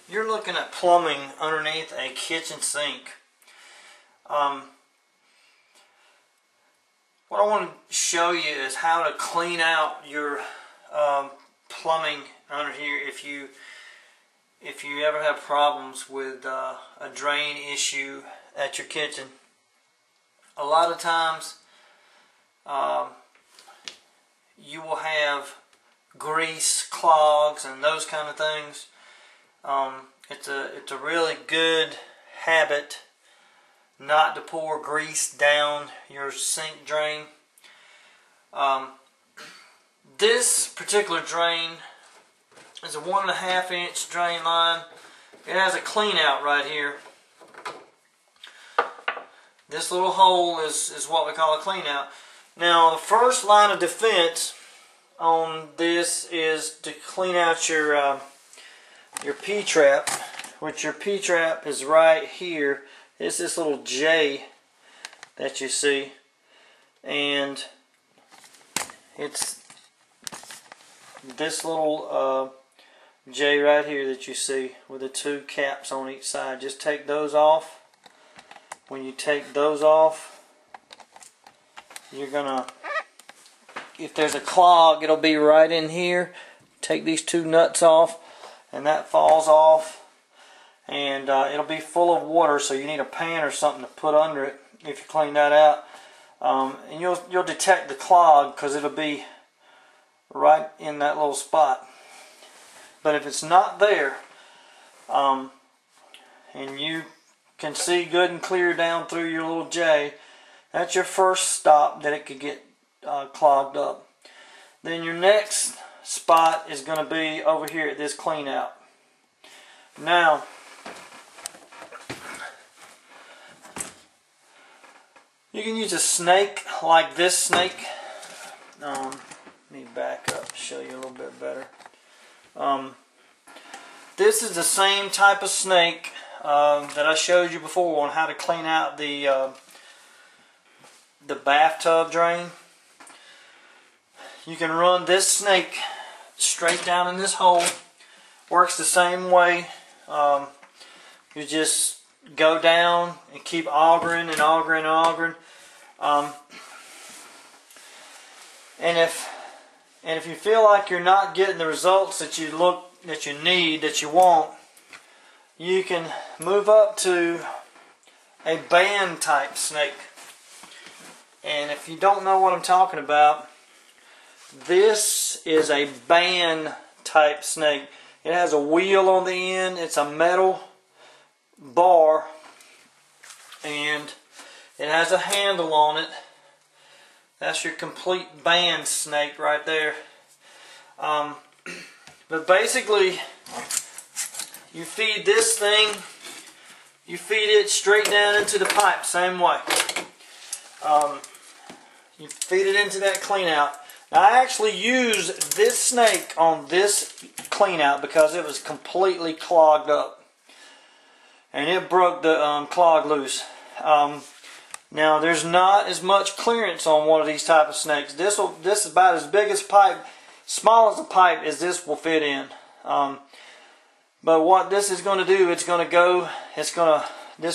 you're looking at plumbing underneath a kitchen sink, what I want to show you is how to clean out your plumbing under here if you ever have problems with a drain issue at your kitchen. A lot of times you will have grease clogs and those kind of things. It's a really good habit not to pour grease down your sink drain. This particular drain is a 1.5 inch drain line. It has a clean out right here. This little hole is what we call a clean out. Now the first line of defense on this is to clean out your P-trap, which your P-trap is right here. It's this little J that you see, and it's this little J right here that you see with the two caps on each side. Just take those off. When you take those off, you're gonna, if there's a clog, it'll be right in here. Take these two nuts off and that falls off, and it'll be full of water, so you need a pan or something to put under it if you clean that out. And you'll detect the clog because it'll be right in that little spot. But if it's not there, and you can see good and clear down through your little J, that's your first stop that it could get clogged up. Then your next spot is going to be over here at this clean out. Now, you can use a snake like this snake. Let me back up, show you a little bit better. This is the same type of snake that I showed you before on how to clean out the bathtub drain. You can run this snake straight down in this hole. Works the same way. You just go down and keep augering and augering and augering. And if you feel like you're not getting the results that you need, that you want, you can move up to a band type snake. And if you don't know what I'm talking about, this is a band type snake. It has a wheel on the end. It's a metal bar, and it has a handle on it. That's your complete band snake right there. But basically, you feed this thing, you feed it straight down into the pipe, same way. You feed it into that clean out. Now, I actually used this snake on this clean out because it was completely clogged up. And it broke the clog loose. Now, there's not as much clearance on one of these type of snakes. This is about as big as pipe, small as a pipe as this will fit in. But what this is going to do, this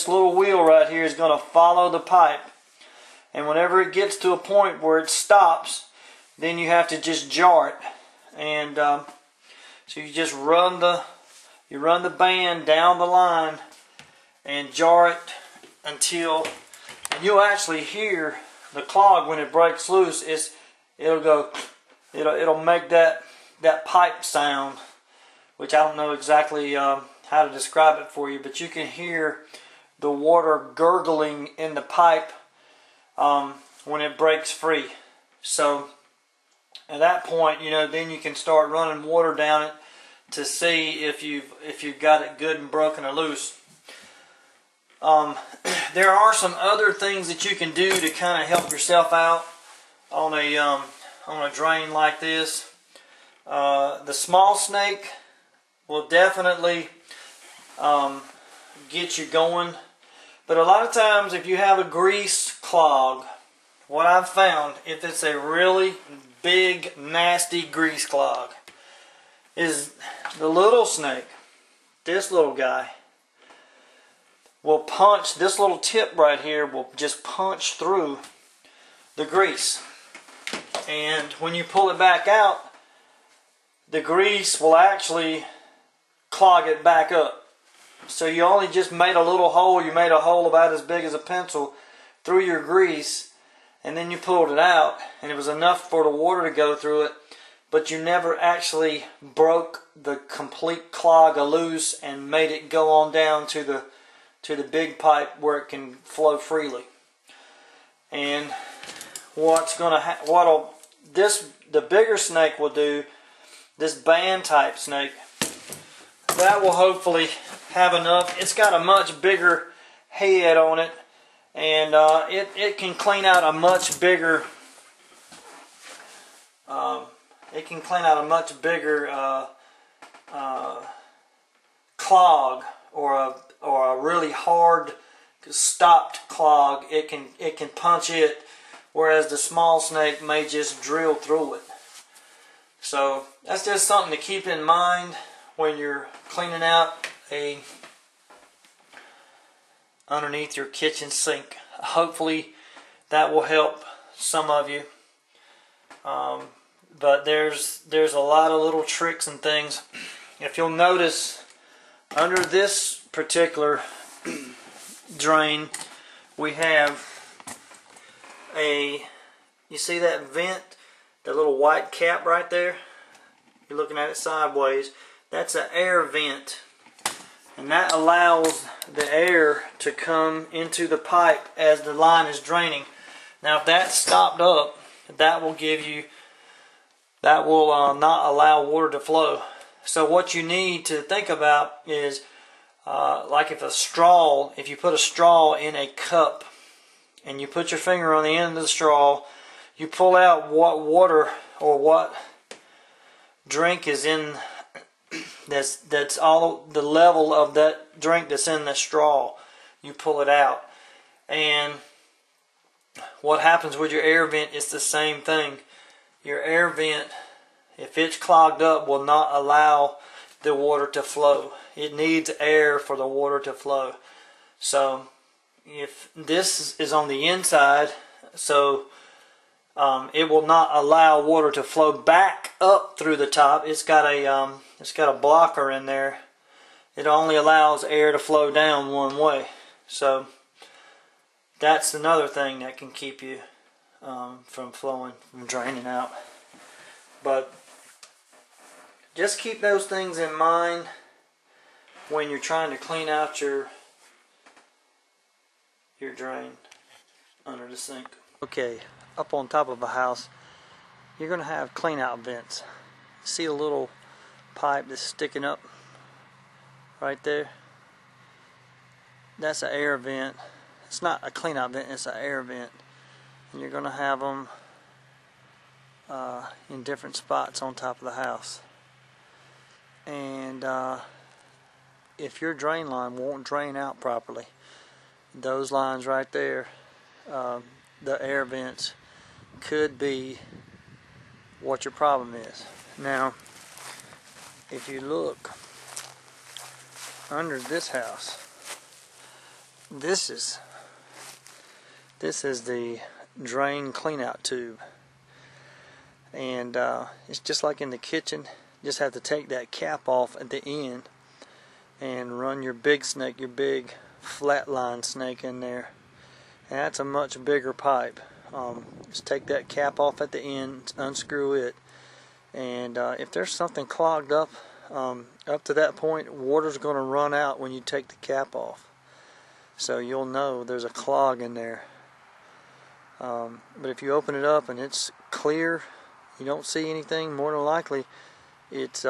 little wheel right here is going to follow the pipe. And whenever it gets to a point where it stops, then you have to just jar it. And so you just run the band down the line and jar it until, and you'll actually hear the clog when it breaks loose. It'll make that pipe sound, which I don't know exactly how to describe it for you, but you can hear the water gurgling in the pipe when it breaks free. So at that point, then you can start running water down it to see if you've got it good and broken or loose. There are some other things that you can do to kind of help yourself out on a drain like this. The small snake will definitely get you going, but a lot of times if you have a grease clog, what I've found, if it's a really big nasty grease clog, is the little snake. this little guy will punch, this little tip right here will just punch through the grease. And when you pull it back out, the grease will actually clog it back up. So you only just made a little hole, you made a hole about as big as a pencil through your grease, and then you pulled it out, and it was enough for the water to go through it, but you never actually broke the complete clog loose and made it go on down to the big pipe where it can flow freely. And the bigger snake will do, this band type snake, that will hopefully have enough. It's got a much bigger head on it, and it can clean out a much bigger clog, or a really hard stopped clog. It can punch it, whereas the small snake may just drill through it. So that's just something to keep in mind when you're cleaning out underneath your kitchen sink. Hopefully that will help some of you. But there's a lot of little tricks and things. If you'll notice, under this particular drain, we have you see that vent, that little white cap right there? You're looking at it sideways. That's an air vent, and that allows the air to come into the pipe as the line is draining. Now if that's stopped up, that will not allow water to flow. So what you need to think about is like if you put a straw in a cup and you put your finger on the end of the straw, you pull out what water or what drink is in, that's all the level of that drink that's in the straw. You pull it out, and what happens with your air vent is the same thing. Your air vent, if it's clogged up, will not allow the water to flow. It needs air for the water to flow. So if this is on the inside, so it will not allow water to flow back up through the top. It's got a blocker in there. It only allows air to flow down one way. So that's another thing that can keep you from draining out. But just keep those things in mind when you're trying to clean out your drain under the sink. Okay, up on top of a house, you're going to have clean out vents. See a little pipe that's sticking up right there? That's an air vent. It's not a clean out vent, it's an air vent. And you're going to have them in different spots on top of the house. And if your drain line won't drain out properly, those lines right there, the air vents, could be what your problem is. Now, if you look under this house, this is the drain cleanout tube, and it's just like in the kitchen. You just have to take that cap off at the end and run your big snake, your big flatline snake in there, and that's a much bigger pipe. Just take that cap off at the end, unscrew it, and if there's something clogged up to that point, water's going to run out when you take the cap off, so you'll know there's a clog in there. But if you open it up and it's clear, you don't see anything, more than likely it's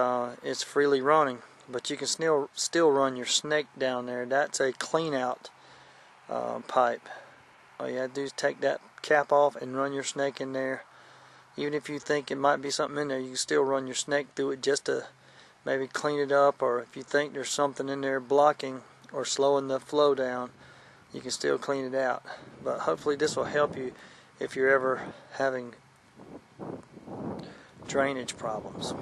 freely running. But you can still run your snake down there. That's a clean out pipe. All you have to do is take that cap off and run your snake in there. Even if you think it might be something in there, you can still run your snake through it just to maybe clean it up, or if you think there's something in there blocking or slowing the flow down, you can still clean it out. But hopefully this will help you if you're ever having drainage problems.